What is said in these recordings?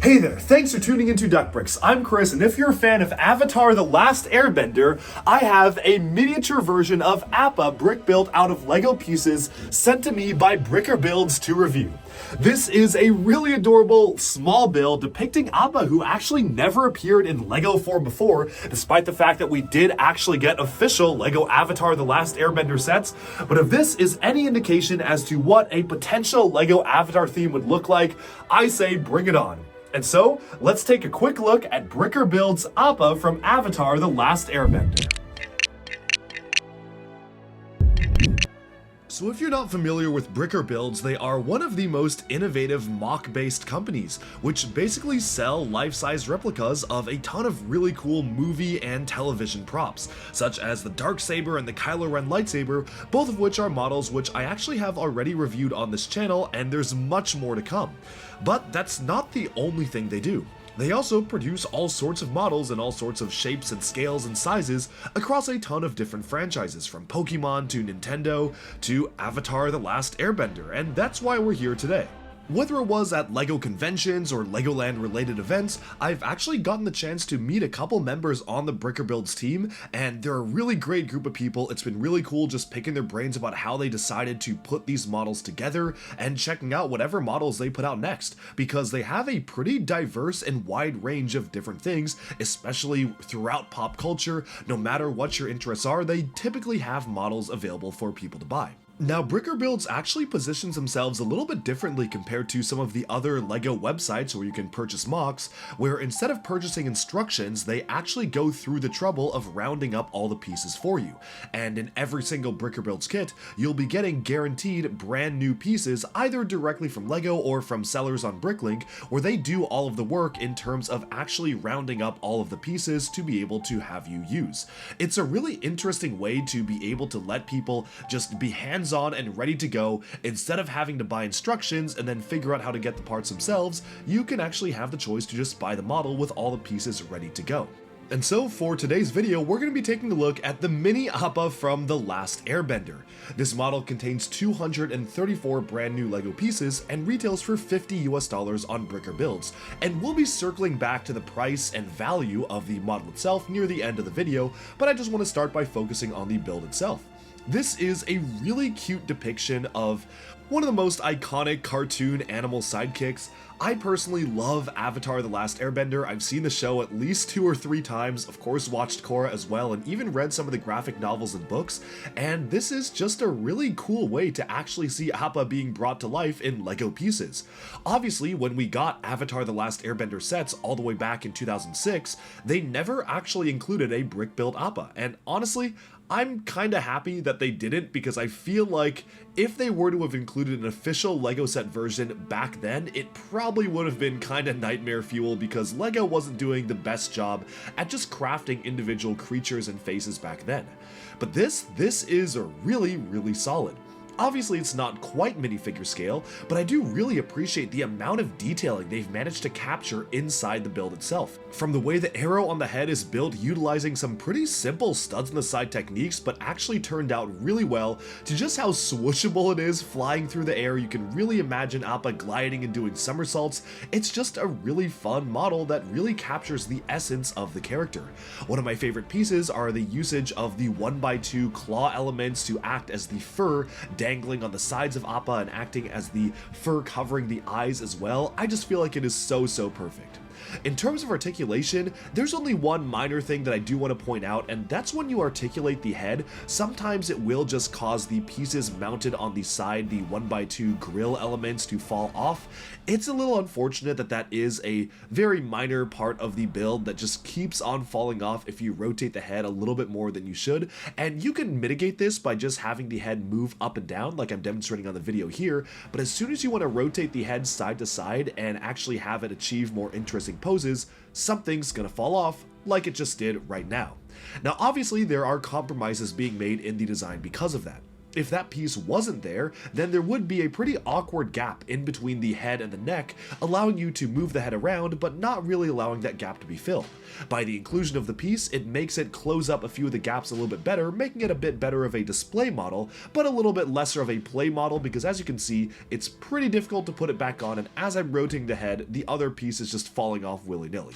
Hey there, thanks for tuning into Duckbricks. I'm Chris, and if you're a fan of Avatar The Last Airbender, I have a miniature version of Appa brick built out of Lego pieces sent to me by Bricker Builds to review. This is a really adorable small build depicting Appa, who actually never appeared in Lego form before, despite the fact that we did actually get official Lego Avatar The Last Airbender sets. But if this is any indication as to what a potential Lego Avatar theme would look like, I say bring it on. And so, let's take a quick look at Bricker Builds' Appa from Avatar The Last Airbender. So if you're not familiar with Bricker Builds, they are one of the most innovative MOC-based companies, which basically sell life-size replicas of a ton of really cool movie and television props, such as the Darksaber and the Kylo Ren lightsaber, both of which are models which I actually have already reviewed on this channel, and there's much more to come. But that's not the only thing they do. They also produce all sorts of models in all sorts of shapes and scales and sizes across a ton of different franchises, from Pokemon to Nintendo to Avatar The Last Airbender, and that's why we're here today. Whether it was at LEGO conventions or Legoland related events, I've actually gotten the chance to meet a couple members on the Bricker Builds team, and they're a really great group of people. It's been really cool just picking their brains about how they decided to put these models together and checking out whatever models they put out next, because they have a pretty diverse and wide range of different things, especially throughout pop culture. No matter what your interests are, they typically have models available for people to buy. Now, Bricker Builds actually positions themselves a little bit differently compared to some of the other LEGO websites where you can purchase MOCs, where instead of purchasing instructions, they actually go through the trouble of rounding up all the pieces for you. And in every single Bricker Builds kit, you'll be getting guaranteed brand new pieces, either directly from LEGO or from sellers on Bricklink, where they do all of the work in terms of actually rounding up all of the pieces to be able to have you use. It's a really interesting way to be able to let people just be hands-on and ready to go. Instead of having to buy instructions and then figure out how to get the parts themselves, you can actually have the choice to just buy the model with all the pieces ready to go. And so for today's video, we're going to be taking a look at the mini Appa from The Last Airbender. This model contains 234 brand new LEGO pieces and retails for $50 US on Bricker Builds, and we'll be circling back to the price and value of the model itself near the end of the video, but I just want to start by focusing on the build itself. This is a really cute depiction of one of the most iconic cartoon animal sidekicks. I personally love Avatar The Last Airbender. I've seen the show at least 2 or 3 times, of course watched Korra as well, and even read some of the graphic novels and books, and this is just a really cool way to actually see Appa being brought to life in LEGO pieces. Obviously, when we got Avatar The Last Airbender sets all the way back in 2006, they never actually included a brick-built Appa, and honestly, I'm kinda happy that they didn't, because I feel like if they were to have included an official LEGO set version back then, it probably would have been kinda nightmare fuel, because LEGO wasn't doing the best job at just crafting individual creatures and faces back then. But this is a really solid. Obviously, it's not quite minifigure scale, but I do really appreciate the amount of detailing they've managed to capture inside the build itself. From the way the arrow on the head is built utilizing some pretty simple studs on the side techniques, but actually turned out really well, to just how swooshable it is flying through the air. You can really imagine Appa gliding and doing somersaults. It's just a really fun model that really captures the essence of the character. One of my favorite pieces are the usage of the 1x2 claw elements to act as the fur dangling on the sides of Appa and acting as the fur covering the eyes as well. I just feel like it is so perfect. In terms of articulation, there's only one minor thing that I do want to point out, and that's when you articulate the head, sometimes it will just cause the pieces mounted on the side, the 1x2 grill elements, to fall off. It's a little unfortunate that that is a very minor part of the build that just keeps on falling off if you rotate the head a little bit more than you should, and you can mitigate this by just having the head move up and down like I'm demonstrating on the video here, but as soon as you want to rotate the head side to side and actually have it achieve more interesting poses, something's gonna fall off like it just did right now. Now obviously there are compromises being made in the design because of that. If that piece wasn't there, then there would be a pretty awkward gap in between the head and the neck, allowing you to move the head around, but not really allowing that gap to be filled. By the inclusion of the piece, it makes it close up a few of the gaps a little bit better, making it a bit better of a display model, but a little bit lesser of a play model, because as you can see, it's pretty difficult to put it back on, and as I'm rotating the head, the other piece is just falling off willy-nilly.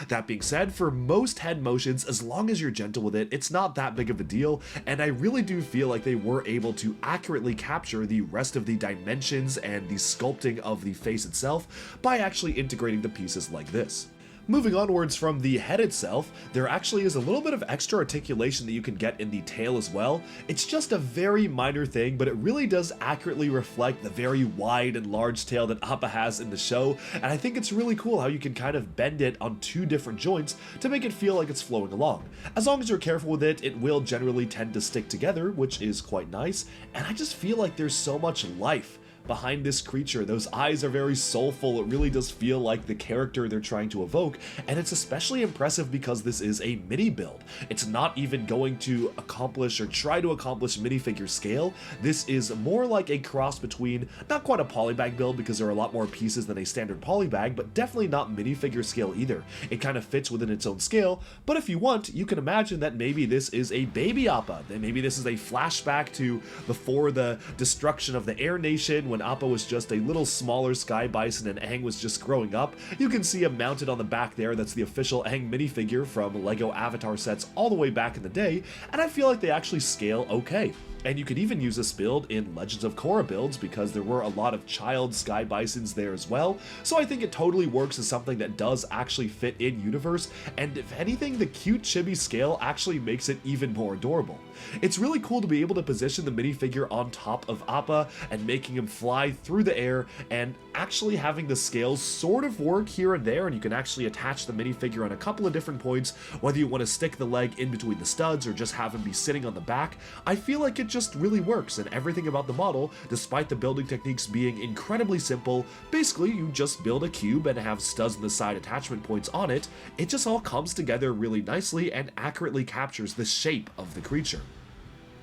That being said, for most head motions, as long as you're gentle with it, it's not that big of a deal, and I really do feel like they were able to accurately capture the rest of the dimensions and the sculpting of the face itself by actually integrating the pieces like this. Moving onwards from the head itself, there actually is a little bit of extra articulation that you can get in the tail as well. It's just a very minor thing, but it really does accurately reflect the very wide and large tail that Appa has in the show, and I think it's really cool how you can kind of bend it on two different joints to make it feel like it's flowing along. As long as you're careful with it, it will generally tend to stick together, which is quite nice, and I just feel like there's so much life behind this creature. Those eyes are very soulful. It really does feel like the character they're trying to evoke, and it's especially impressive because this is a mini build. It's not even going to accomplish or try to accomplish minifigure scale. This is more like a cross between, not quite a polybag build because there are a lot more pieces than a standard polybag, but definitely not minifigure scale either. It kind of fits within its own scale, but if you want, you can imagine that maybe this is a baby Appa, that maybe this is a flashback to before the destruction of the Air Nation, when Appa was just a little smaller sky bison and Aang was just growing up. You can see him mounted on the back there. That's the official Aang minifigure from LEGO Avatar sets all the way back in the day, and I feel like they actually scale okay. And you could even use this build in Legends of Korra builds because there were a lot of child sky bisons there as well, so I think it totally works as something that does actually fit in universe, and if anything, the cute chibi scale actually makes it even more adorable. It's really cool to be able to position the minifigure on top of Appa and making him fly through the air, and actually having the scales sort of work here and there, and you can actually attach the minifigure on a couple of different points, whether you want to stick the leg in between the studs or just have him be sitting on the back. I feel like it just really works, and everything about the model, despite the building techniques being incredibly simple, basically you just build a cube and have studs on the side attachment points on it, it just all comes together really nicely and accurately captures the shape of the creature.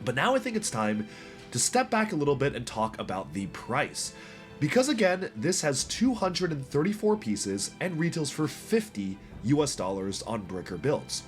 But now I think it's time to step back a little bit and talk about the price. Because again, this has 234 pieces and retails for $50 US on Bricker Builds.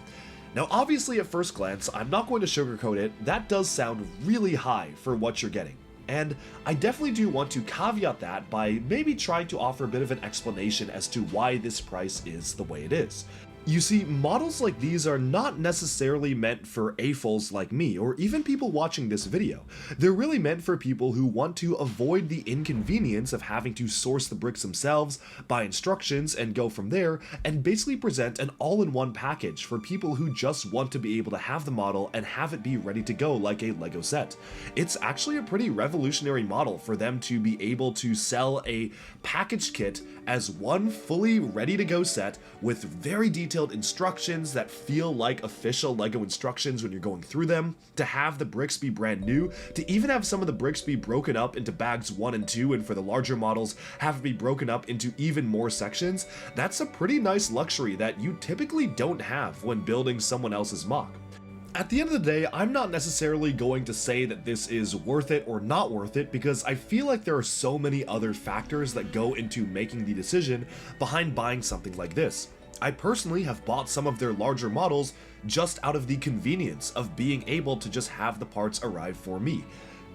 Now obviously at first glance, I'm not going to sugarcoat it, that does sound really high for what you're getting. And I definitely do want to caveat that by maybe trying to offer a bit of an explanation as to why this price is the way it is. You see, models like these are not necessarily meant for AFOLs like me, or even people watching this video. They're really meant for people who want to avoid the inconvenience of having to source the bricks themselves, buy instructions, and go from there, and basically present an all-in-one package for people who just want to be able to have the model and have it be ready to go like a LEGO set. It's actually a pretty revolutionary model for them to be able to sell a packaged kit as one fully ready-to-go set with very detailed instructions that feel like official LEGO instructions when you're going through them, to have the bricks be brand new, to even have some of the bricks be broken up into bags 1 and 2, and for the larger models have it be broken up into even more sections. That's a pretty nice luxury that you typically don't have when building someone else's mock. At the end of the day, I'm not necessarily going to say that this is worth it or not worth it, because I feel like there are so many other factors that go into making the decision behind buying something like this. I personally have bought some of their larger models just out of the convenience of being able to just have the parts arrive for me.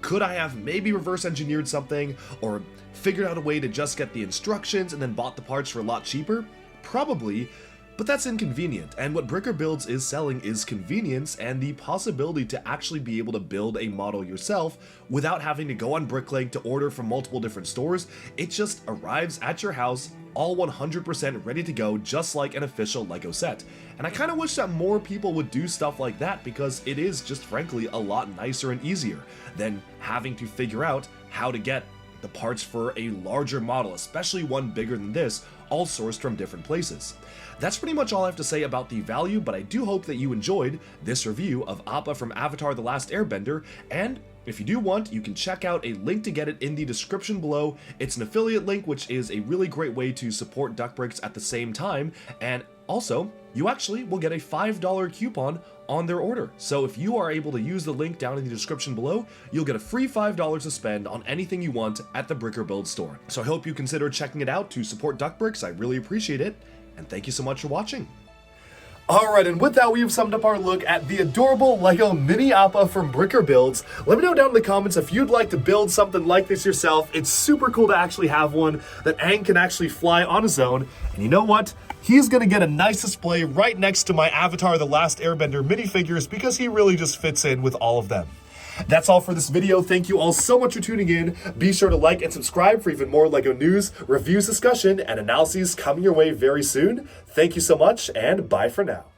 Could I have maybe reverse engineered something or figured out a way to just get the instructions and then bought the parts for a lot cheaper? Probably. But that's inconvenient, and what Bricker Builds is selling is convenience and the possibility to actually be able to build a model yourself without having to go on Bricklink to order from multiple different stores. It just arrives at your house, all 100% ready to go, just like an official LEGO set. And I kind of wish that more people would do stuff like that, because it is just frankly a lot nicer and easier than having to figure out how to get the parts for a larger model, especially one bigger than this, all sourced from different places. That's pretty much all I have to say about the value, but I do hope that you enjoyed this review of Appa from Avatar: The Last Airbender, and If you do want, you can check out a link to get it in the description below. It's an affiliate link, which is a really great way to support Duckbricks at the same time, and also, you actually will get a $5 coupon on their order. So if you are able to use the link down in the description below, you'll get a free $5 to spend on anything you want at the Bricker Build store. So I hope you consider checking it out to support Duckbricks. I really appreciate it, and thank you so much for watching. Alright, and with that, we have summed up our look at the adorable LEGO Mini Appa from Bricker Builds. Let me know down in the comments if you'd like to build something like this yourself. It's super cool to actually have one that Aang can actually fly on his own. And you know what? He's going to get a nice display right next to my Avatar The Last Airbender minifigures because he really just fits in with all of them. That's all for this video. Thank you all so much for tuning in. Be sure to like and subscribe for even more LEGO news, reviews, discussion, and analyses coming your way very soon. Thank you so much, and bye for now.